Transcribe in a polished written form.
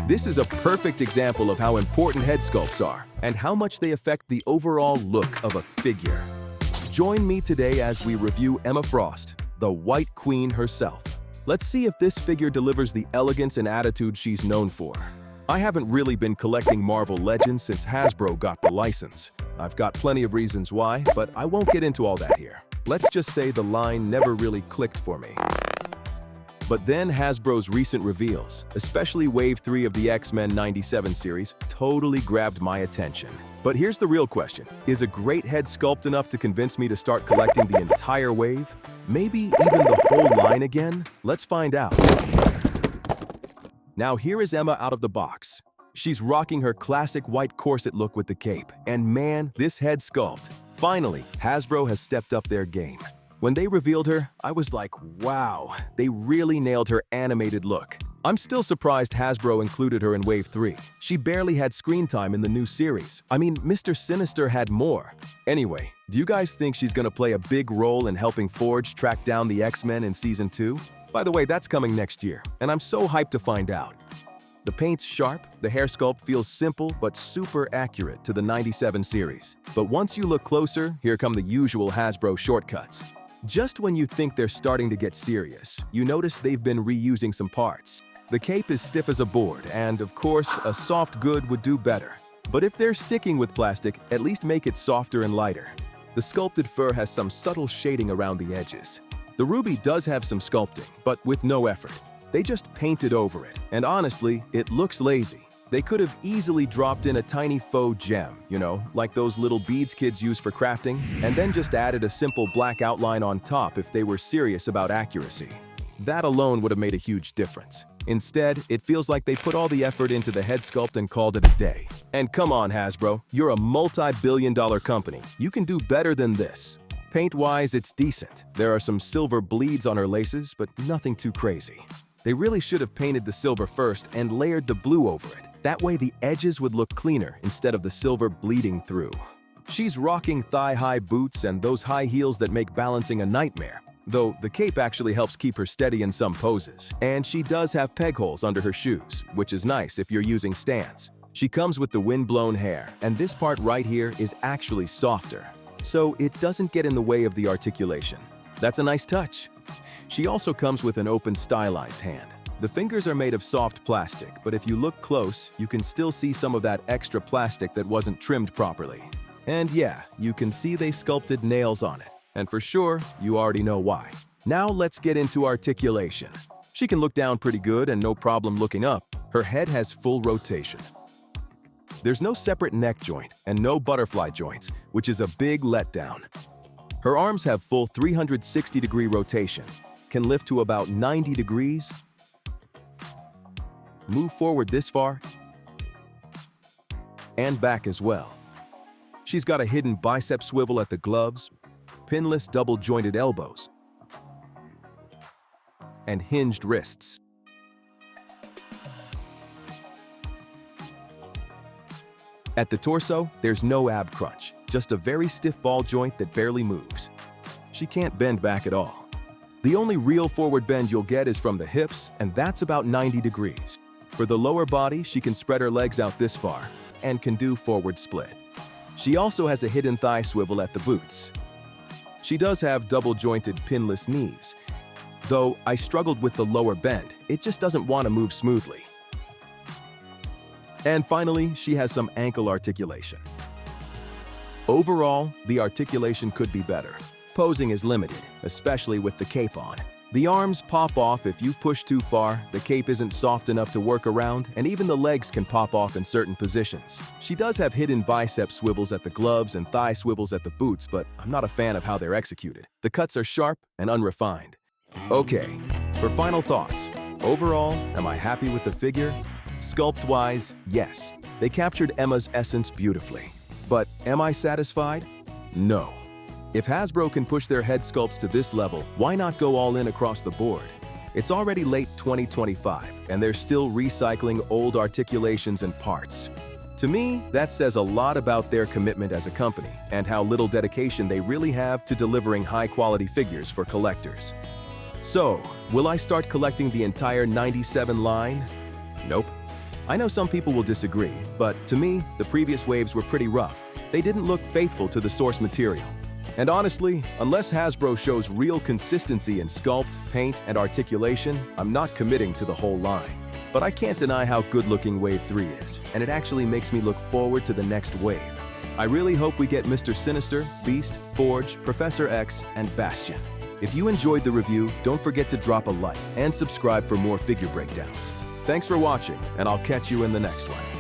This is a perfect example of how important head sculpts are and how much they affect the overall look of a figure. Join me today as we review Emma Frost, the White Queen herself. Let's see if this figure delivers the elegance and attitude she's known for. I haven't really been collecting Marvel Legends since Hasbro got the license. I've got plenty of reasons why, but I won't get into all that here. Let's just say the line never really clicked for me. But then Hasbro's recent reveals, especially Wave 3 of the X-Men '97 series, totally grabbed my attention. But here's the real question. Is a great head sculpt enough to convince me to start collecting the entire wave? Maybe even the whole line again? Let's find out. Now here is Emma out of the box. She's rocking her classic white corset look with the cape. And man, this head sculpt. Finally, Hasbro has stepped up their game. When they revealed her, I was like, wow, they really nailed her animated look. I'm still surprised Hasbro included her in Wave 3. She barely had screen time in the new series. I mean, Mr. Sinister had more. Anyway, do you guys think she's gonna play a big role in helping Forge track down the X-Men in Season 2? By the way, that's coming next year, and I'm so hyped to find out. The paint's sharp, the hair sculpt feels simple but super accurate to the '97 series. But once you look closer, here come the usual Hasbro shortcuts. Just when you think they're starting to get serious, you notice they've been reusing some parts. The cape is stiff as a board, and of course, a soft good would do better. But if they're sticking with plastic, at least make it softer and lighter. The sculpted fur has some subtle shading around the edges. The ruby does have some sculpting, but with no effort. They just painted over it, and honestly, it looks lazy. They could have easily dropped in a tiny faux gem, like those little beads kids use for crafting, and then just added a simple black outline on top if they were serious about accuracy. That alone would have made a huge difference. Instead, it feels like they put all the effort into the head sculpt and called it a day. And come on, Hasbro, you're a multi-billion-dollar company. You can do better than this. Paint-wise, it's decent. There are some silver bleeds on her laces, but nothing too crazy. They really should have painted the silver first and layered the blue over it. That way the edges would look cleaner instead of the silver bleeding through. She's rocking thigh-high boots and those high heels that make balancing a nightmare, though the cape actually helps keep her steady in some poses. And she does have peg holes under her shoes, which is nice if you're using stands. She comes with the wind-blown hair, and this part right here is actually softer, so it doesn't get in the way of the articulation. That's a nice touch. She also comes with an open stylized hand. The fingers are made of soft plastic, but if you look close, you can still see some of that extra plastic that wasn't trimmed properly. And yeah, you can see they sculpted nails on it. And for sure, you already know why. Now let's get into articulation. She can look down pretty good and no problem looking up. Her head has full rotation. There's no separate neck joint and no butterfly joints, which is a big letdown. Her arms have full 360-degree rotation, can lift to about 90 degrees, move forward this far, and back as well. She's got a hidden bicep swivel at the gloves, pinless double-jointed elbows, and hinged wrists. At the torso, there's no ab crunch, just a very stiff ball joint that barely moves. She can't bend back at all. The only real forward bend you'll get is from the hips, and that's about 90 degrees. For the lower body, she can spread her legs out this far and can do forward split. She also has a hidden thigh swivel at the boots. She does have double-jointed pinless knees, though I struggled with the lower bend. It just doesn't want to move smoothly. And finally, she has some ankle articulation. Overall, the articulation could be better. Posing is limited, especially with the cape on. The arms pop off if you push too far, the cape isn't soft enough to work around, and even the legs can pop off in certain positions. She does have hidden bicep swivels at the gloves and thigh swivels at the boots, but I'm not a fan of how they're executed. The cuts are sharp and unrefined. Okay, for final thoughts. Overall, am I happy with the figure? Sculpt-wise, yes. They captured Emma's essence beautifully. But am I satisfied? No. If Hasbro can push their head sculpts to this level, why not go all in across the board? It's already late 2025, and they're still recycling old articulations and parts. To me, that says a lot about their commitment as a company and how little dedication they really have to delivering high-quality figures for collectors. So, will I start collecting the entire '97 line? Nope. I know some people will disagree, but to me, the previous waves were pretty rough. They didn't look faithful to the source material. And honestly, unless Hasbro shows real consistency in sculpt, paint, and articulation, I'm not committing to the whole line. But I can't deny how good-looking Wave 3 is, and it actually makes me look forward to the next wave. I really hope we get Mr. Sinister, Beast, Forge, Professor X, and Bastion. If you enjoyed the review, don't forget to drop a like and subscribe for more figure breakdowns. Thanks for watching, and I'll catch you in the next one.